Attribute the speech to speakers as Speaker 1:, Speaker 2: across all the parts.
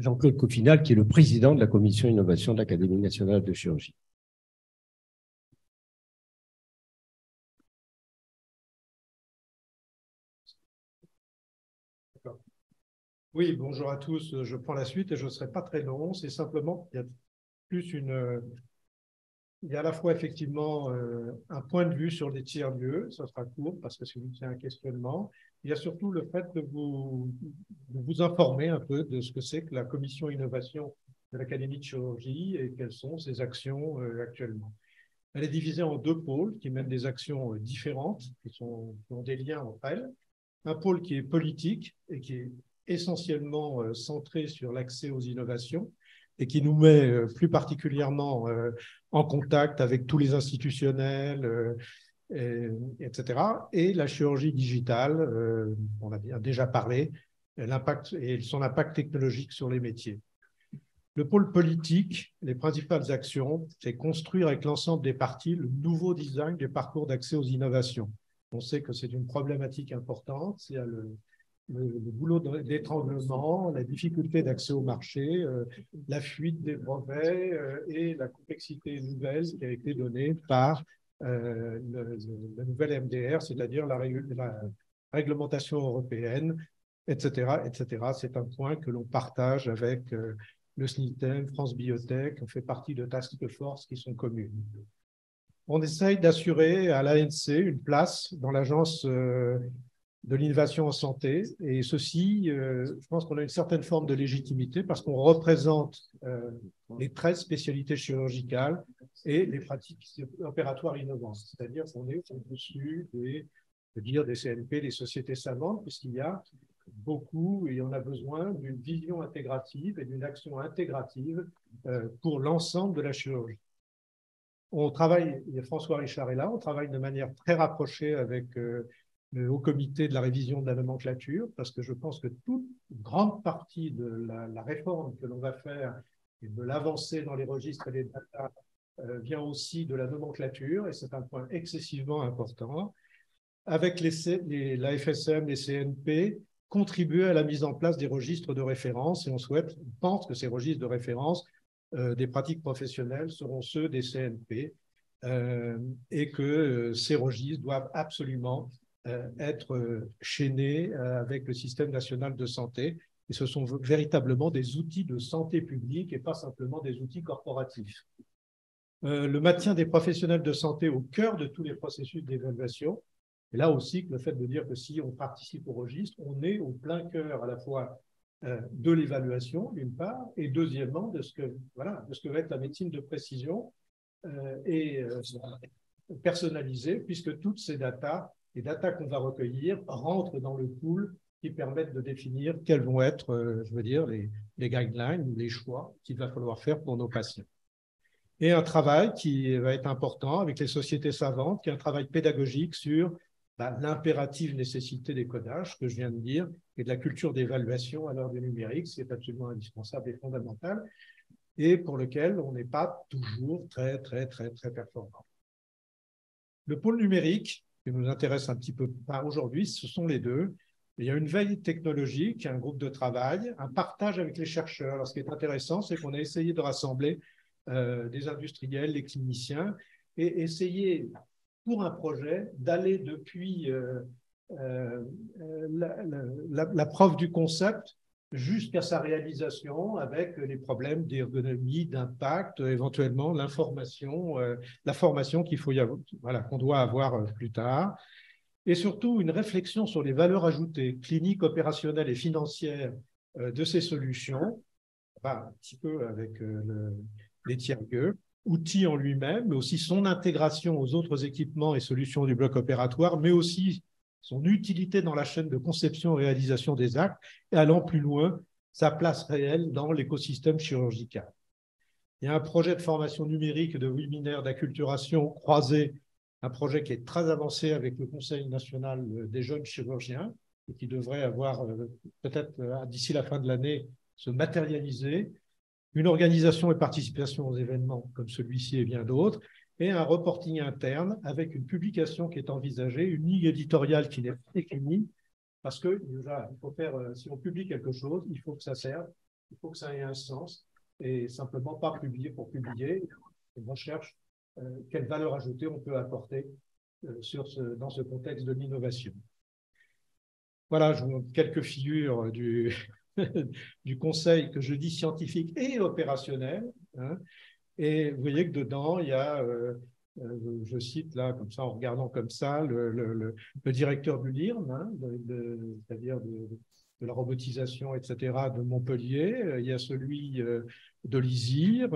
Speaker 1: Jean-Claude Coffinhal, qui est le président de la commission innovation de l'Académie nationale de chirurgie.
Speaker 2: Oui, bonjour à tous. Je prends la suite et je ne serai pas très long. C'est simplement qu'il y a plus il y a à la fois effectivement un point de vue sur les tiers-lieux, ça sera court parce que c'est un questionnement. Il y a surtout le fait de vous informer un peu de ce que c'est que la commission innovation de l'Académie de chirurgie et quelles sont ses actions actuellement. Elle est divisée en deux pôles qui mènent des actions différentes, qui ont des liens entre elles. Un pôle qui est politique et qui est essentiellement centré sur l'accès aux innovations et qui nous met plus particulièrement en contact avec tous les institutionnels, etc. Et la chirurgie digitale, on a déjà parlé, l'impact et son impact technologique sur les métiers. Le pôle politique, les principales actions, c'est construire avec l'ensemble des parties le nouveau design des parcours d'accès aux innovations. On sait que c'est une problématique importante. Il y a le boulot d'étranglement, la difficulté d'accès au marché, la fuite des brevets et la complexité nouvelle qui a été donnée par la nouvelle MDR, c'est-à-dire la réglementation européenne, etc., etc. C'est un point que l'on partage avec le SNITEM, France Biotech. On fait partie de task force qui sont communes. On essaye d'assurer à l'ANC une place dans l'agence de l'innovation en santé. Et ceci, je pense qu'on a une certaine forme de légitimité parce qu'on représente les 13 spécialités chirurgicales et les pratiques opératoires innovantes. C'est-à-dire qu'on est au-dessus des CNP, des sociétés savantes, puisqu'il y a beaucoup, et on a besoin d'une vision intégrative et d'une action intégrative pour l'ensemble de la chirurgie. On travaille, François Richard est là, on travaille de manière très rapprochée avec le Haut Comité de la révision de la nomenclature, parce que je pense que toute grande partie de la réforme que l'on va faire et de l'avancée dans les registres et les data vient aussi de la nomenclature, et c'est un point excessivement important. Avec la FSM, les CNP, contribuer à la mise en place des registres de référence, et on pense que ces registres de référence des pratiques professionnelles seront ceux des CNP, et que ces registres doivent absolument être chaînés avec le système national de santé. Et ce sont véritablement des outils de santé publique et pas simplement des outils corporatifs. Le maintien des professionnels de santé au cœur de tous les processus d'évaluation. Et là aussi, le fait de dire que si on participe au registre, on est au plein cœur à la fois de l'évaluation, d'une part, et deuxièmement, de ce que va être la médecine de précision et personnalisée, puisque toutes ces les datas qu'on va recueillir, rentrent dans le pool qui permettent de définir quels vont être, les guidelines ou les choix qu'il va falloir faire pour nos patients. Et un travail qui va être important avec les sociétés savantes, qui est un travail pédagogique sur l'impérative nécessité des codages, que je viens de dire, et de la culture d'évaluation à l'heure du numérique, c'est absolument indispensable et fondamental, et pour lequel on n'est pas toujours très performant. Le pôle numérique, qui nous intéresse un petit peu par aujourd'hui, ce sont les deux. Il y a une veille technologique, un groupe de travail, un partage avec les chercheurs. Alors, ce qui est intéressant, c'est qu'on a essayé de rassembler des industriels, des cliniciens, et essayer, pour un projet, d'aller depuis la preuve du concept jusqu'à sa réalisation avec les problèmes d'ergonomie, d'impact, éventuellement la formation qu'il faut qu'on doit avoir plus tard, et surtout une réflexion sur les valeurs ajoutées cliniques, opérationnelles et financières de ces solutions, un petit peu avec les tiers-lieux, outils en lui-même, mais aussi son intégration aux autres équipements et solutions du bloc opératoire, mais aussi son utilité dans la chaîne de conception et réalisation des actes, et allant plus loin, sa place réelle dans l'écosystème chirurgical. Il y a un projet de formation numérique de webinaire d'acculturation croisé, un projet qui est très avancé avec le Conseil national des jeunes chirurgiens, et qui devrait avoir peut-être d'ici la fin de l'année se matérialiser, une organisation et participation aux événements comme celui-ci et bien d'autres, et un reporting interne avec une publication qui est envisagée, une ligne éditoriale qui n'est pas définie, parce que déjà, il faut faire, si on publie quelque chose, il faut que ça serve il faut que ça ait un sens et simplement pas publier pour publier. Et on cherche quelle valeur ajoutée on peut apporter dans ce contexte de l'innovation. Voilà, je vous montre quelques figures du conseil que je dis scientifique et opérationnel. Hein, et vous voyez que dedans, il y a, je cite là, comme ça, en regardant comme ça, le directeur du LIRM, hein, c'est-à-dire de la robotisation, etc., de Montpellier. Il y a celui de l'ISIR.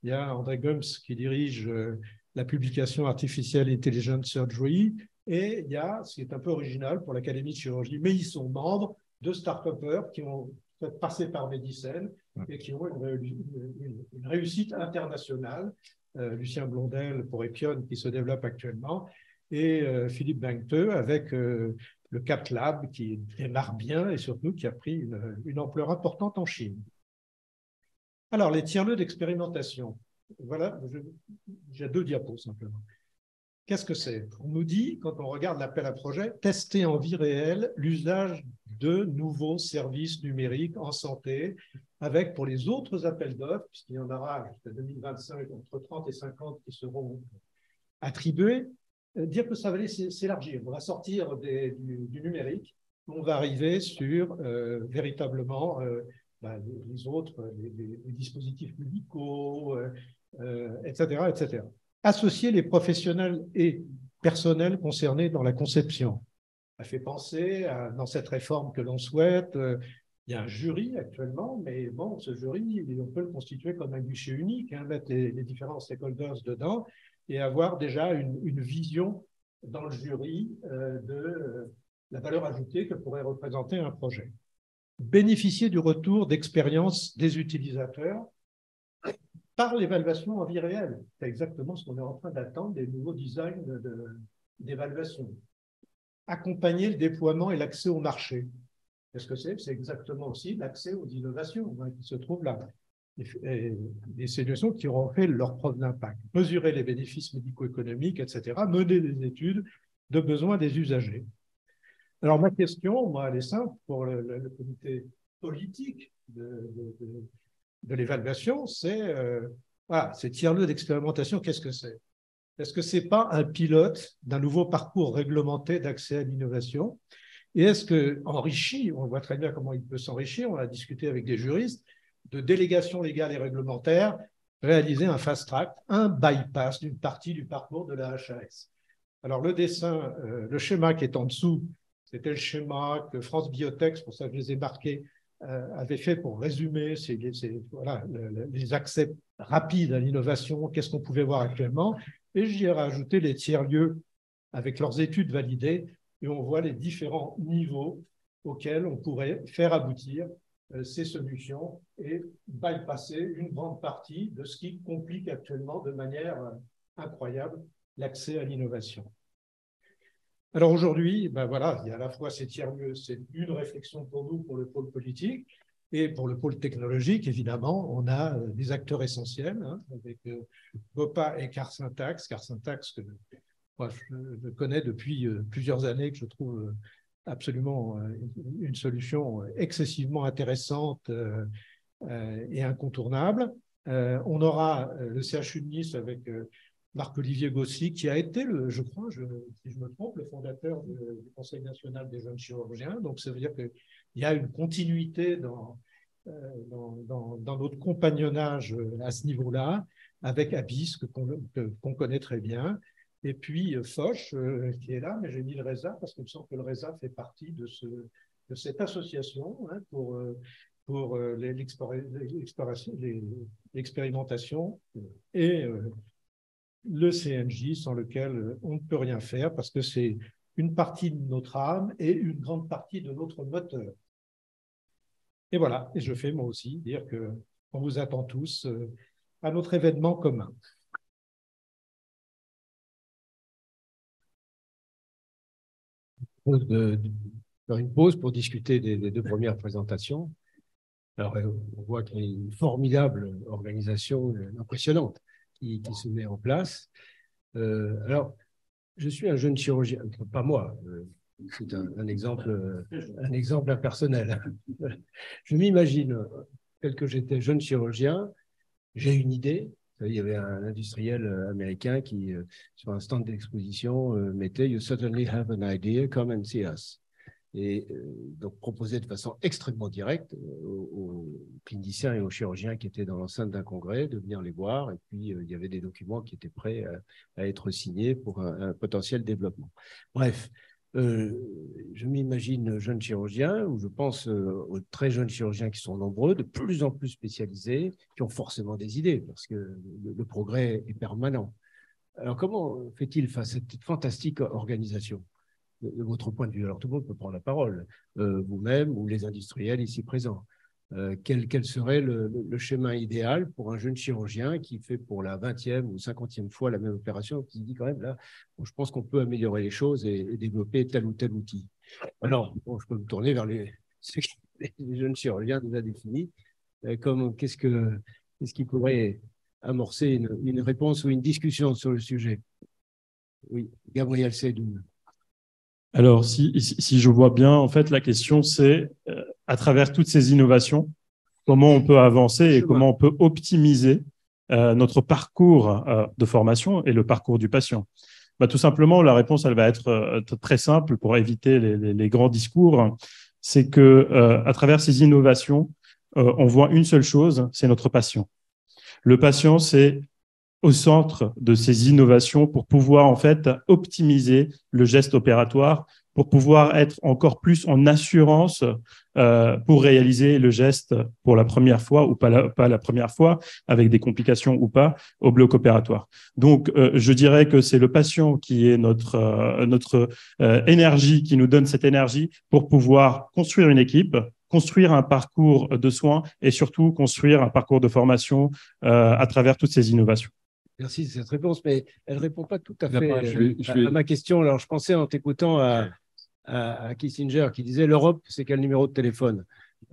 Speaker 2: Il y a André Gums qui dirige la publication Artificial Intelligent Surgery. Et il y a, ce qui est un peu original pour l'Académie de chirurgie, mais ils sont membres de start-upers qui ont passé par Medicine et qui ont une réussite internationale. Lucien Blondel pour Epion qui se développe actuellement et Philippe Bengteux avec le Cat Lab qui démarre bien et surtout qui a pris une ampleur importante en Chine. Alors, les tiers-lieux d'expérimentation. Voilà, j'ai 2 diapos simplement. Qu'est-ce que c'est? On nous dit, quand on regarde l'appel à projet, tester en vie réelle l'usage de nouveaux services numériques en santé, avec pour les autres appels d'offres, puisqu'il y en aura jusqu'à 2025, entre 30 et 50 qui seront attribués, dire que ça va aller s'élargir. On va sortir du numérique, on va arriver sur véritablement les autres, les dispositifs médicaux, etc., etc. Associer les professionnels et personnels concernés dans la conception. Ça fait penser dans cette réforme que l'on souhaite, il y a un jury actuellement, mais bon, ce jury, on peut le constituer comme un guichet unique, hein, mettre les différents stakeholders dedans et avoir déjà une vision dans le jury de la valeur ajoutée que pourrait représenter un projet. Bénéficier du retour d'expérience des utilisateurs par l'évaluation en vie réelle. C'est exactement ce qu'on est en train d'attendre des nouveaux designs d'évaluation. Accompagner le déploiement et l'accès au marché. Qu'est-ce que c'est? C'est exactement aussi l'accès aux innovations qui se trouvent là. Des solutions qui auront fait leur preuve d'impact. Mesurer les bénéfices médico-économiques, etc. Mener des études de besoins des usagers. Alors, ma question, moi, elle est simple pour le comité politique de l'évaluation, c'est voilà, ces tiers-lieux d'expérimentation, qu'est-ce que c'est? Est-ce que ce n'est pas un pilote d'un nouveau parcours réglementé d'accès à l'innovation? Et est-ce qu'enrichi, on voit très bien comment il peut s'enrichir, on a discuté avec des juristes, de délégation légale et réglementaire, réaliser un fast-track, un bypass d'une partie du parcours de la HAS. Alors le dessin, le schéma qui est en dessous, c'était le schéma que France Biotech, c'est pour ça que je les ai marqués, avait fait pour résumer voilà, les accès rapides à l'innovation, qu'est-ce qu'on pouvait voir actuellement. Et j'y ai rajouté les tiers-lieux avec leurs études validées, et on voit les différents niveaux auxquels on pourrait faire aboutir ces solutions et bypasser une grande partie de ce qui complique actuellement de manière incroyable l'accès à l'innovation. Alors aujourd'hui, ben voilà, il y a à la fois ces tiers-lieux, c'est une réflexion pour nous, pour le pôle politique, et pour le pôle technologique, évidemment, on a des acteurs essentiels, hein, avec BOPA et Car Syntax. Car Syntax, que moi, je connais depuis plusieurs années, que je trouve absolument une solution excessivement intéressante et incontournable. On aura le CHU de Nice avec Marc-Olivier Gossy, qui a été, je crois, si je me trompe, le fondateur du Conseil national des jeunes chirurgiens. Donc, ça veut dire qu'il y a une continuité dans notre compagnonnage à ce niveau-là, avec Abyss, qu'on connaît très bien. Et puis Foch, qui est là, mais j'ai mis le RESA, parce qu'il me semble que le RESA fait partie de cette association hein, pour l'expérimentation et le CNJ, sans lequel on ne peut rien faire, parce que c'est une partie de notre âme et une grande partie de notre moteur. Et voilà, et je fais moi aussi dire qu'on vous attend tous à notre événement commun.
Speaker 1: Faire une pause pour discuter des 2 premières présentations. Alors, on voit qu'il y a une formidable organisation impressionnante qui se met en place. Alors, je suis un jeune chirurgien, pas moi, c'est un exemple impersonnel. Je m'imagine tel que j'étais jeune chirurgien, j'ai une idée. Il y avait un industriel américain qui, sur un stand d'exposition, mettait You certainly have an idea, come and see us. Et donc proposait de façon extrêmement directe aux cliniciens et aux chirurgiens qui étaient dans l'enceinte d'un congrès de venir les voir. Et puis, il y avait des documents qui étaient prêts à être signés pour un potentiel développement. Bref, je m'imagine jeune chirurgien, ou je pense aux très jeunes chirurgiens qui sont nombreux, de plus en plus spécialisés, qui ont forcément des idées, parce que le progrès est permanent. Alors, comment fait-il face à cette fantastique organisation de votre point de vue? Alors, tout le monde peut prendre la parole, vous-même ou les industriels ici présents. Quel serait le schéma idéal pour un jeune chirurgien qui fait pour la 20e ou 50e fois la même opération, qui dit quand même, là, bon, je pense qu'on peut améliorer les choses et développer tel ou tel outil. Alors, bon, je peux me tourner vers les jeunes chirurgiens déjà définis. Qu'est-ce qui pourrait amorcer une réponse ou une discussion sur le sujet? Oui, Gabriel Seydoux.
Speaker 3: Alors, si je vois bien, en fait, la question, c'est, à travers toutes ces innovations, comment on peut avancer et comment on peut optimiser notre parcours de formation et le parcours du patient. Bah, tout simplement, la réponse, elle va être très simple pour éviter les grands discours. C'est qu'à travers ces innovations, on voit une seule chose, c'est notre patient. Le patient, c'est au centre de ces innovations pour pouvoir en fait optimiser le geste opératoire, pour pouvoir être encore plus en assurance pour réaliser le geste pour la première fois ou pas la première fois, avec des complications ou pas, au bloc opératoire. Donc, je dirais que c'est le patient qui est notre énergie, qui nous donne cette énergie pour pouvoir construire une équipe, construire un parcours de soins et surtout construire un parcours de formation à travers toutes ces innovations.
Speaker 1: Merci de cette réponse, mais elle ne répond pas tout à fait à ma question. Alors, je pensais en t'écoutant à Kissinger qui disait l'Europe, c'est quel numéro de téléphone?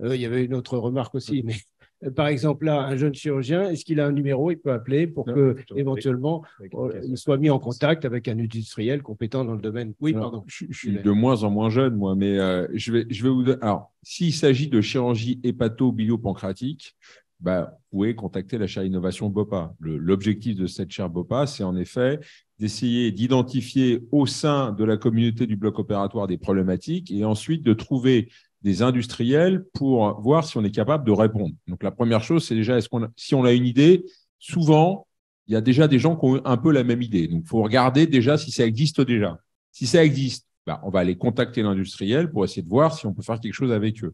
Speaker 1: Il y avait une autre remarque aussi, mais par exemple, là, un jeune chirurgien, est-ce qu'il a un numéro? Il peut appeler pour que, éventuellement, il soit mis en contact avec un industriel compétent dans le domaine. Oui, pardon.
Speaker 4: Je suis de moins en moins jeune, moi, mais je vais vous donner. Alors, s'il s'agit de chirurgie hépato-bilio-pancréatique, bah, vous pouvez contacter la chaire innovation BOPA. L'objectif de cette chaire BOPA, c'est en effet d'essayer d'identifier au sein de la communauté du bloc opératoire des problématiques et ensuite de trouver des industriels pour voir si on est capable de répondre. Donc, la première chose, c'est déjà, si on a une idée, souvent, il y a déjà des gens qui ont un peu la même idée. Donc, il faut regarder déjà si ça existe déjà. Si ça existe, bah, on va aller contacter l'industriel pour essayer de voir si on peut faire quelque chose avec eux.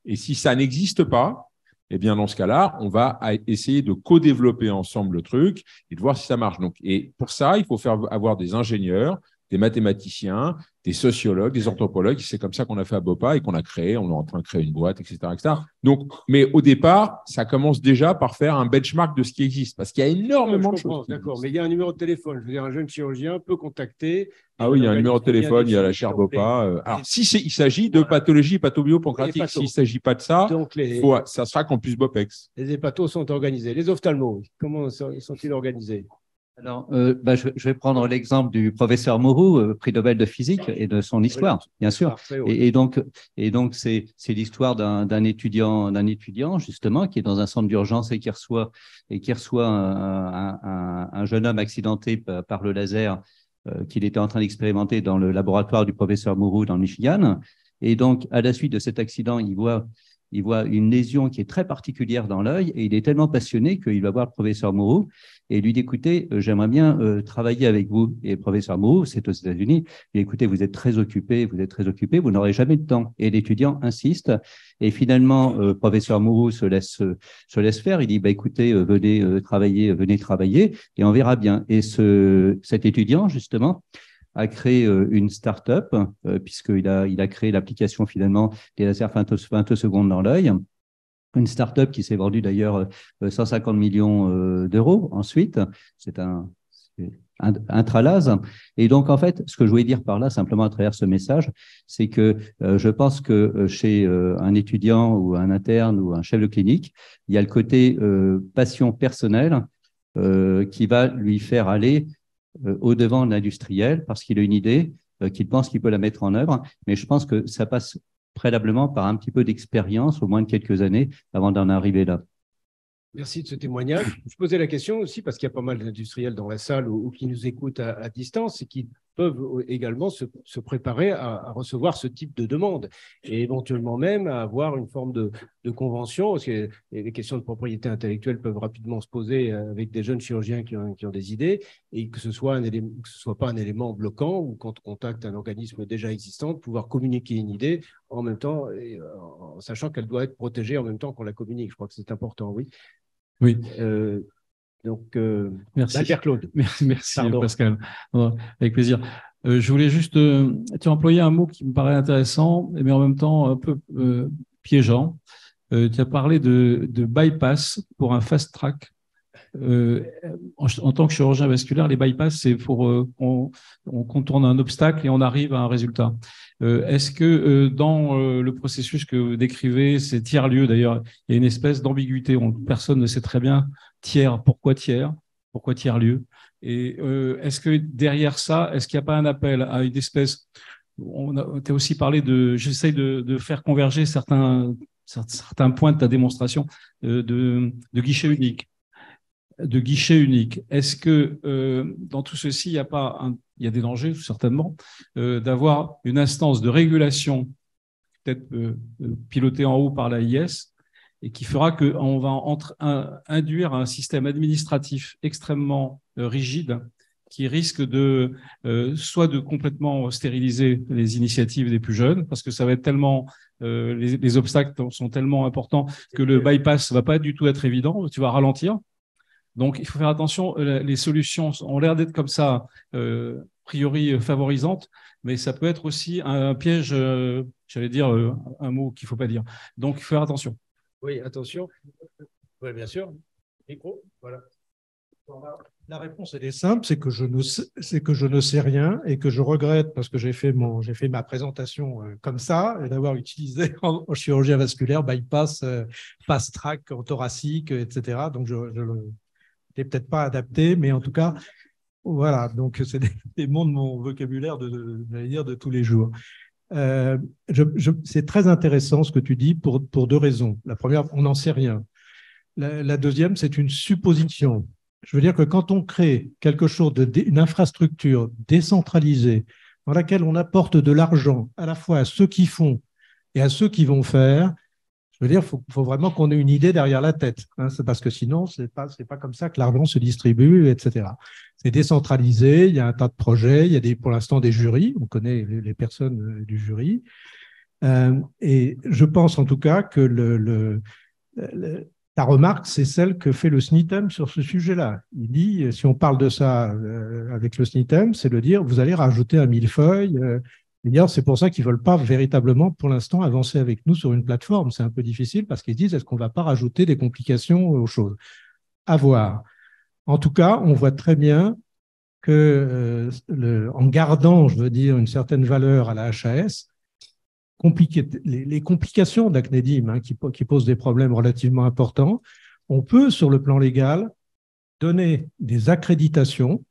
Speaker 4: Et si ça n'existe pas, eh bien, dans ce cas-là, on va essayer de co-développer ensemble le truc et de voir si ça marche. Donc, et pour ça, il faut avoir des ingénieurs, des mathématiciens, des sociologues, des anthropologues. C'est comme ça qu'on a fait à BOPA et qu'on a créé. On est en train de créer une boîte, etc., etc. Donc, mais au départ, ça commence déjà par faire un benchmark de ce qui existe parce qu'il y a énormément de choses.
Speaker 1: D'accord, mais il y a un numéro de téléphone. Je veux dire, un jeune chirurgien peut contacter.
Speaker 4: Ah oui, il y a un numéro de téléphone, il y a la chaire BOPA. Alors, si il s'agit de pathologie hépatobio-pancréatique, s'il ne s'agit pas de ça, ça sera Campus BOPEX.
Speaker 1: Les hépatos sont organisés. Les ophtalmos, comment sont-ils organisés?
Speaker 5: Alors, je vais prendre l'exemple du professeur Mourou, prix Nobel de physique, et de son histoire, bien sûr. Parfait, oui. Et donc, c'est l'histoire d'un étudiant, justement, qui est dans un centre d'urgence et qui reçoit un jeune homme accidenté par le laser qu'il était en train d'expérimenter dans le laboratoire du professeur Mourou dans le Michigan. Et donc, à la suite de cet accident, il voit une lésion qui est très particulière dans l'œil et il est tellement passionné qu'il va voir le professeur Mourou et lui dit, écoutez, j'aimerais bien travailler avec vous. Et le professeur Mourou, c'est aux États-Unis, il dit, écoutez, vous êtes très occupé, vous n'aurez jamais de temps. Et l'étudiant insiste et finalement, le professeur Mourou se laisse faire. Il dit, écoutez, venez travailler et on verra bien. Et cet étudiant, justement, a créé une start-up, puisqu'il a créé l'application finalement des lasers femtosecondes dans l'œil. Une start-up qui s'est vendue d'ailleurs 150 millions d'euros ensuite. C'est un Intralase. Et donc, en fait, ce que je voulais dire par là, simplement à travers ce message, c'est que je pense que chez un étudiant ou un interne ou un chef de clinique, il y a le côté passion personnelle qui va lui faire aller au-devant de l'industriel parce qu'il a une idée, qu'il pense qu'il peut la mettre en œuvre. Mais je pense que ça passe préalablement par un petit peu d'expérience, au moins de quelques années, avant d'en arriver là.
Speaker 1: Merci de ce témoignage. Je posais la question aussi parce qu'il y a pas mal d'industriels dans la salle ou qui nous écoutent à distance et qui peuvent également se préparer à recevoir ce type de demande et éventuellement même à avoir une forme de convention, parce que les questions de propriété intellectuelle peuvent rapidement se poser avec des jeunes chirurgiens qui ont des idées, et que ce soit pas un élément bloquant, ou quand on contacte un organisme déjà existant, de pouvoir communiquer une idée en même temps, en sachant qu'elle doit être protégée en même temps qu'on la communique. Je crois que c'est important, oui.
Speaker 6: Oui.
Speaker 1: Merci. Albert-Claude.
Speaker 6: Merci Pascal. Avec plaisir. Je voulais juste, tu as employé un mot qui me paraît intéressant, mais en même temps un peu piégeant. Tu as parlé de bypass pour un fast track. En tant que chirurgien vasculaire, les bypass, c'est pour on contourne un obstacle et on arrive à un résultat. Est-ce que dans le processus que vous décrivez, ces tiers-lieux, d'ailleurs, il y a une espèce d'ambiguïté. Personne ne sait très bien pourquoi tiers-lieu. Et est-ce que derrière ça, est-ce qu'il n'y a pas un appel à une espèce… Tu as aussi parlé j'essaye de faire converger certains points de ta démonstration de guichet unique. Est-ce que dans tout ceci, il y a des dangers, certainement, d'avoir une instance de régulation, peut-être pilotée en haut par l'AIS, et qui fera qu'on va induire un système administratif extrêmement rigide qui risque soit de complètement stériliser les initiatives des plus jeunes, parce que ça va être tellement… les obstacles sont tellement importants que le bypass ne va pas du tout être évident, tu vas ralentir. Donc, il faut faire attention. Les solutions ont l'air d'être comme ça, a priori favorisantes, mais ça peut être aussi un piège, j'allais dire un mot qu'il ne faut pas dire. Donc, il faut faire attention.
Speaker 1: Oui, attention. Oui, bien sûr. Micro, voilà.
Speaker 2: La réponse, elle est simple, c'est que je ne sais rien et que je regrette, parce que j'ai fait ma présentation comme ça, et d'avoir utilisé en chirurgie vasculaire bypass, fast track, en thoracique, etc. Donc, je n'est peut-être pas adapté, mais en tout cas, voilà. Donc, c'est des mots de mon vocabulaire de tous les jours. C'est très intéressant ce que tu dis pour deux raisons. La première, on n'en sait rien. La deuxième, c'est une supposition. Je veux dire que quand on crée quelque chose une infrastructure décentralisée dans laquelle on apporte de l'argent à la fois à ceux qui font et à ceux qui vont faire, je veux dire, il faut vraiment qu'on ait une idée derrière la tête, hein, parce que sinon, ce n'est pas comme ça que l'argent se distribue, etc. C'est décentralisé, il y a un tas de projets, il y a pour l'instant des jurys, on connaît les personnes du jury. Et je pense en tout cas que ta remarque, c'est celle que fait le SNITEM sur ce sujet-là. Il dit, si on parle de ça avec le SNITEM, c'est de dire, vous allez rajouter un millefeuille. D'ailleurs, c'est pour ça qu'ils ne veulent pas véritablement, pour l'instant, avancer avec nous sur une plateforme. C'est un peu difficile parce qu'ils disent, est-ce qu'on ne va pas rajouter des complications aux choses? À voir. En tout cas, on voit très bien que, en gardant, je veux dire, une certaine valeur à la HAS, les complications d'Acnedim, hein, qui posent des problèmes relativement importants, on peut, sur le plan légal, donner des accréditations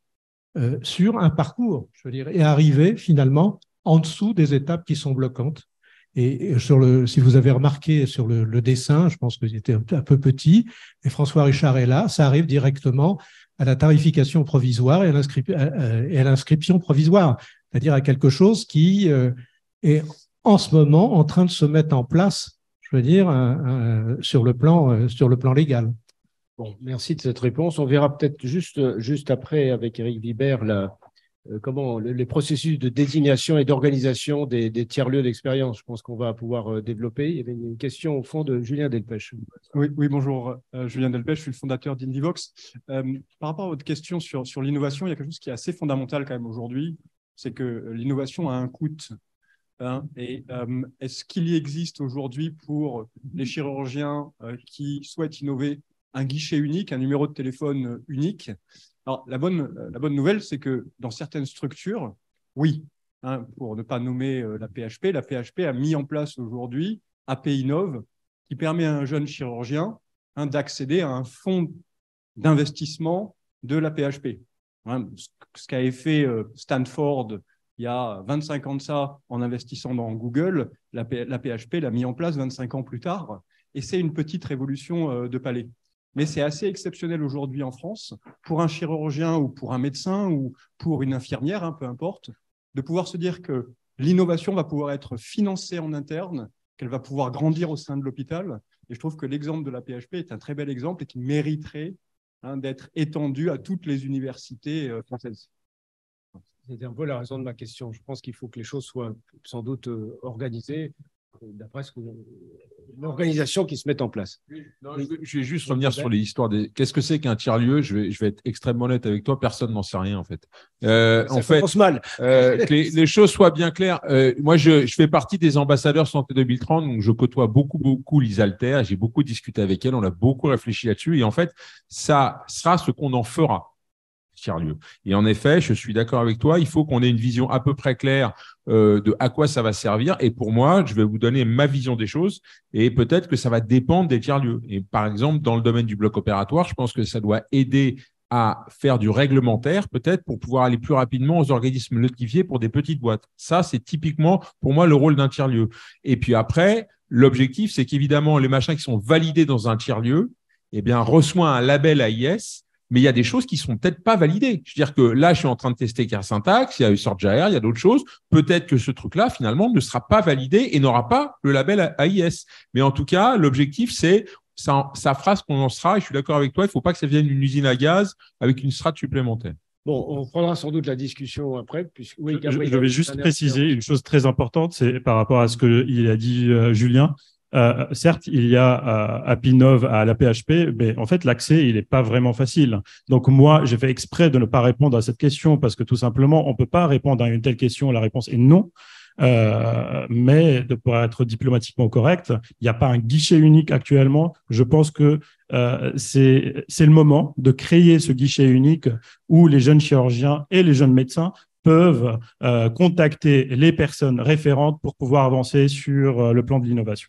Speaker 2: sur un parcours, je veux dire, et arriver finalement en dessous des étapes qui sont bloquantes. Et si vous avez remarqué sur le dessin, je pense que c'était un peu petit, et François Richard est là, ça arrive directement à la tarification provisoire et à l'inscription provisoire, c'est-à-dire à quelque chose qui est en ce moment en train de se mettre en place, je veux dire, sur le plan légal.
Speaker 1: Bon, merci de cette réponse. On verra peut-être juste après avec Éric Vibert comment les processus de désignation et d'organisation des tiers-lieux d'expérience. Je pense qu'on va pouvoir développer. Il y avait une question au fond de Julien Delpech.
Speaker 7: Oui, bonjour. Julien Delpech, je suis le fondateur d'Invivox. Par rapport à votre question sur l'innovation, il y a quelque chose qui est assez fondamental quand même aujourd'hui, c'est que l'innovation a un coût. Hein, et est-ce qu'il y existe aujourd'hui pour les chirurgiens qui souhaitent innover un guichet unique, un numéro de téléphone unique? Alors, la bonne nouvelle, c'est que dans certaines structures, oui, hein, pour ne pas nommer la PHP a mis en place aujourd'hui AP Innov, qui permet à un jeune chirurgien d'accéder à un fonds d'investissement de la PHP. Hein, ce qu'a fait Stanford il y a 25 ans de ça, en investissant dans Google, la PHP l'a mis en place 25 ans plus tard, et c'est une petite révolution de palais. Mais c'est assez exceptionnel aujourd'hui en France, pour un chirurgien ou pour un médecin ou pour une infirmière, hein, peu importe, de pouvoir se dire que l'innovation va pouvoir être financée en interne, qu'elle va pouvoir grandir au sein de l'hôpital. Et je trouve que l'exemple de la PHP est un très bel exemple et qui mériterait d'être étendu à toutes les universités françaises.
Speaker 1: C'était un peu la raison de ma question. Je pense qu'il faut que les choses soient sans doute organisées d'après l'organisation qui se met en place.
Speaker 4: Non, je vais juste revenir sur l'histoire des. Qu'est-ce que c'est qu'un tiers-lieu? Je vais être extrêmement honnête avec toi. Personne n'en sait rien en fait.
Speaker 1: Ça commence mal.
Speaker 4: Que les choses soient bien claires. Moi, je fais partie des ambassadeurs Santé 2030, donc je côtoie beaucoup l'Isalter. J'ai beaucoup discuté avec elle. On a beaucoup réfléchi là-dessus. Et en fait, ça sera ce qu'on en fera. Tiers-lieu. Et en effet, je suis d'accord avec toi, il faut qu'on ait une vision à peu près claire de à quoi ça va servir. Et pour moi, je vais vous donner ma vision des choses et peut-être que ça va dépendre des tiers-lieux. Et par exemple, dans le domaine du bloc opératoire, je pense que ça doit aider à faire du réglementaire, peut-être pour pouvoir aller plus rapidement aux organismes notifiés pour des petites boîtes. Ça, c'est typiquement pour moi le rôle d'un tiers-lieu. Et puis après, l'objectif, c'est qu'évidemment, les machins qui sont validés dans un tiers-lieu, eh bien, reçoivent un label AIS. Mais il y a des choses qui ne sont peut-être pas validées. Je veux dire que là, je suis en train de tester CareSyntax, il y a eu SourceJR, il y a d'autres choses. Peut-être que ce truc-là, finalement, ne sera pas validé et n'aura pas le label AIS. Mais en tout cas, l'objectif, c'est ça fera ce qu'on en sera. Et je suis d'accord avec toi, il ne faut pas que ça vienne d'une usine à gaz avec une strate supplémentaire.
Speaker 1: Bon, on prendra sans doute la discussion après. Oui, Gabriel,
Speaker 3: je vais juste préciser une chose très importante, c'est par rapport à ce qu'il a dit Julien. Certes, il y a Appinov à la PHP, mais en fait, l'accès, il n'est pas vraiment facile. Donc, moi, j'ai fait exprès de ne pas répondre à cette question parce que tout simplement, on ne peut pas répondre à une telle question. La réponse est non. Mais pour être diplomatiquement correct, il n'y a pas un guichet unique actuellement. Je pense que c'est le moment de créer ce guichet unique où les jeunes chirurgiens et les jeunes médecins peuvent contacter les personnes référentes pour pouvoir avancer sur le plan de l'innovation.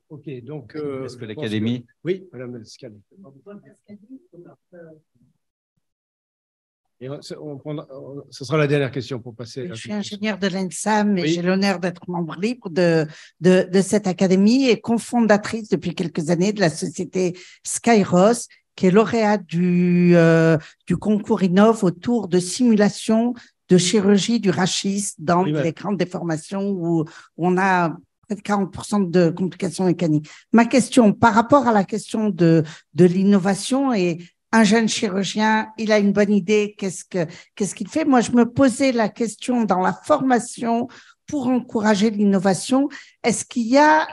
Speaker 1: Ok, donc.
Speaker 5: Est-ce que l'Académie.
Speaker 1: Oui, Madame Lescali. Et ce sera la dernière question pour passer.
Speaker 8: Je suis ingénieure de l'ENSAM et j'ai l'honneur d'être membre libre de cette académie et cofondatrice depuis quelques années de la société Skyros, qui est lauréate du concours Innov autour de simulation de chirurgie du rachis dans les grandes déformations où on a près de 40% de complications mécaniques. Ma question, par rapport à la question de l'innovation et un jeune chirurgien, il a une bonne idée, qu'est-ce qu'il fait? Moi, je me posais la question dans la formation pour encourager l'innovation. Est-ce qu'il y a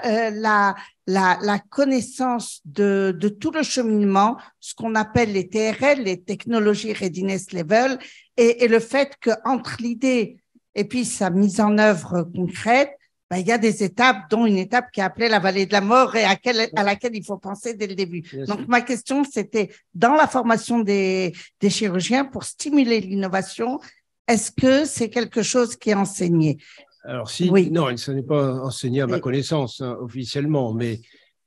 Speaker 8: la connaissance de tout le cheminement, ce qu'on appelle les TRL, les Technology Readiness Level, et le fait qu'entre l'idée et puis sa mise en œuvre concrète, il y a des étapes, dont une étape qui est appelée la vallée de la mort et à laquelle il faut penser dès le début. Donc, ma question, c'était dans la formation des chirurgiens pour stimuler l'innovation, est-ce que c'est quelque chose qui est enseigné?
Speaker 1: Alors, non, ce n'est pas enseigné à ma connaissance officiellement, mais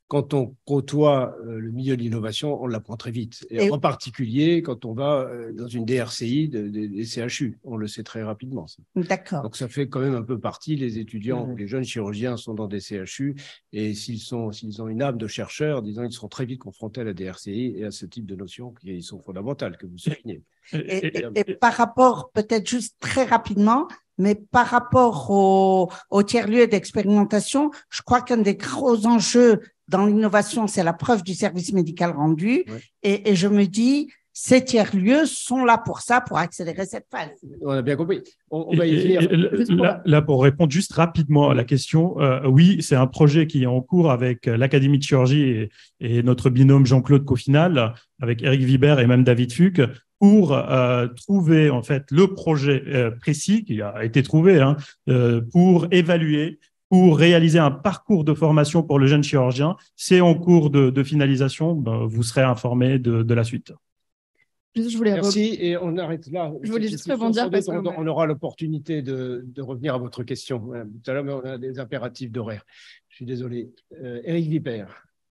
Speaker 1: quand on côtoie le milieu de l'innovation, on l'apprend très vite. Et en particulier quand on va dans une DRCI des CHU, on le sait très rapidement.
Speaker 8: D'accord.
Speaker 1: Donc ça fait quand même un peu partie, les étudiants, les jeunes chirurgiens sont dans des CHU et s'ils ont une âme de chercheur, disons, ils seront très vite confrontés à la DRCI et à ce type de notions qui sont fondamentales, que vous soulignez.
Speaker 8: Et par rapport, peut-être juste très rapidement, mais par rapport au tiers-lieu d'expérimentation, je crois qu'un des gros enjeux dans l'innovation, c'est la preuve du service médical rendu. Ouais. Et je me dis, ces tiers-lieux sont là pour ça, pour accélérer cette phase.
Speaker 1: On a bien compris. On va y venir.
Speaker 3: Là, pour répondre juste rapidement à la question, oui, c'est un projet qui est en cours avec l'Académie de chirurgie et notre binôme Jean-Claude Coffinal, avec Eric Vibert et même David Fuc, pour trouver en fait le projet précis qui a été trouvé pour évaluer, pour réaliser un parcours de formation pour le jeune chirurgien. C'est en cours de finalisation. Vous serez informés de la suite.
Speaker 1: Merci et on arrête là.
Speaker 9: Je voulais juste rebondir parce
Speaker 1: qu'on aura l'opportunité de revenir à votre question. Tout à l'heure, mais on a des impératifs d'horaire. Je suis désolé. Éric Vipère.